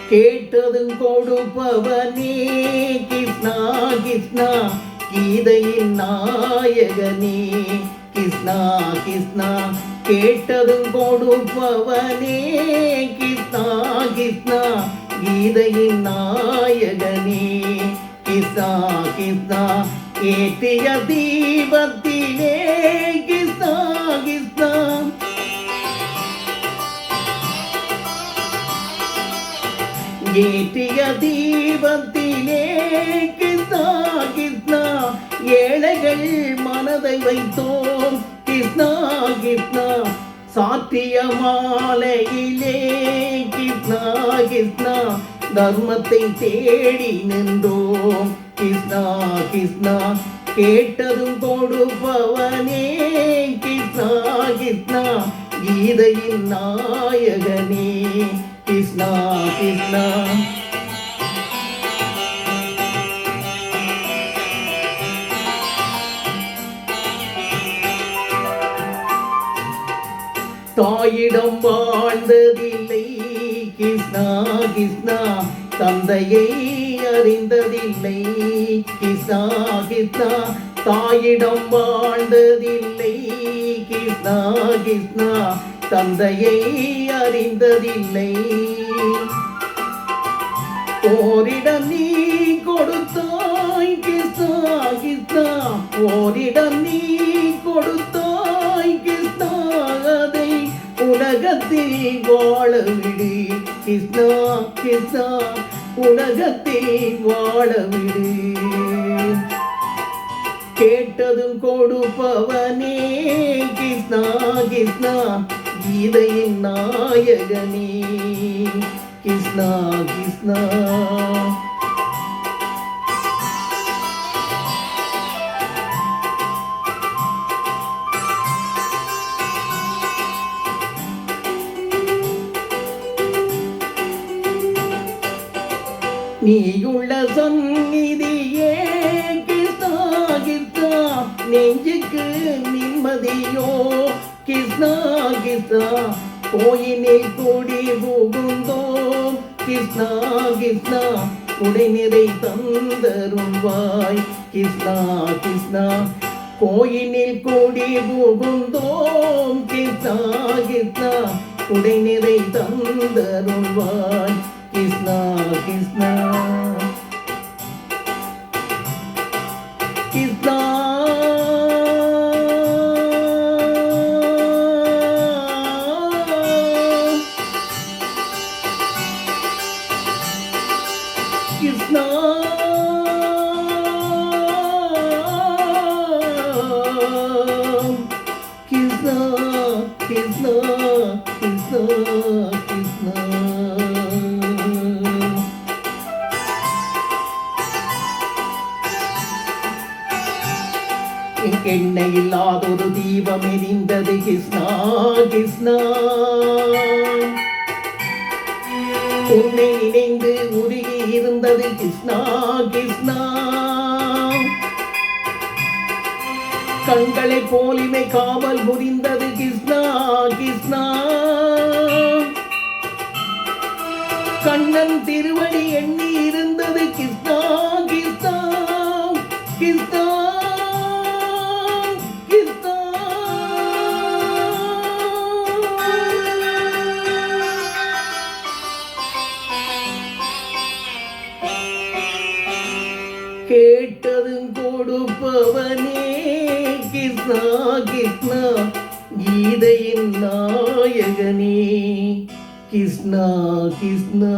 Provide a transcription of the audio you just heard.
கேட்டதும் கொடுப்பவனே கிருஷ்ணா கிருஷ்ணா கீதையின் நாயகனே கிருஷ்ணா கிருஷ்ணா கேட்டதும் கொடுப்பவனே கிருஷ்ணா கிருஷ்ணா கீதையின் நாயகனே கிருஷ்ணா கிருஷ்ணா ஏற்றிய தீபத்திலே கிருஷ்ணா கிருஷ்ணா ஏற்றிய தீபத்திலே கிருஷ்ணா கிருஷ்ணா ஏழைகள் மனதை வைத்தோம் கிருஷ்ணா கிருஷ்ணா சாத்திய மாலையிலே கிருஷ்ணா கிருஷ்ணா தர்மத்தை தேடி நின்றோம் கிருஷ்ணா கிருஷ்ணா கேட்டதும் கொடுப்பவனே கிருஷ்ணா கிருஷ்ணா கீதையின் நாயகனே கிருஷ்ணா கிருஷ்ணா தாயிடம் வாழ்ந்ததில்லை கிருஷ்ணா கிருஷ்ணா தந்தையை அறிந்ததில்லை கிருஷ்ணா கிருஷ்ணா தாயிடம் வாழ்ந்ததில்லை கிருஷ்ணா கிருஷ்ணா தந்தையை அறிந்ததில்லை ஓரிடம் நீ கொடுத்தாய் கிருஷ்ணா கிருஷ்ணா ஓரிடம் நீ கொடுத்தாய் கிருஷ்ணா அதை உலகத்தில் வாழவிடு கிருஷ்ணா கிருஷ்ணா உலகத்தில் வாழவிடு கேட்டதும் கொடுப்பவனே கிருஷ்ணா கிருஷ்ணா கீதையின் நாயகனே கிருஷ்ணா கிருஷ்ணா நீயுள்ள சந்நிதியே கிருஷ்ணா கிருஷ்ணா நெஞ்சுக்கு நிம்மதியோ கிருஷ்ணா கிருஷ்ணா கோயிலில் கூடி புகுந்தோம் கிருஷ்ணா கிருஷ்ணா உடை நிறை தந்தருள்வாய் கிருஷ்ணா கிருஷ்ணா கோயிலில் கூடி புகுந்தோம் கிருஷ்ணா கிருஷ்ணா உடை நிறை தந்தருள்வாய் கிருஷ்ணா கிருஷ்ணா கிருஷ்ணா கிருஷ்ணா கிருஷ்ணா கிருஷ்ணா கிருஷ்ணா கிருஷ்ணா எண்ணெய் இல்லாதொரு தீபம் எரிந்தது கிருஷ்ணா கிருஷ்ணா உன்னை நினைந்து உருகி இருந்தது கிருஷ்ணா கிருஷ்ணா கண்களை போலிமை காவல் புரிந்தது கிருஷ்ணா கிருஷ்ணா கண்ணன் திருவடி எண்ணி இருந்தது கிருஷ்ணா கிருஷ்ணா கிருஷ்ணா கேட்டதும் கொடுப்பவனே கிருஷ்ணா கிருஷ்ணா கீதையின் நாயகனே கிருஷ்ணா கிருஷ்ணா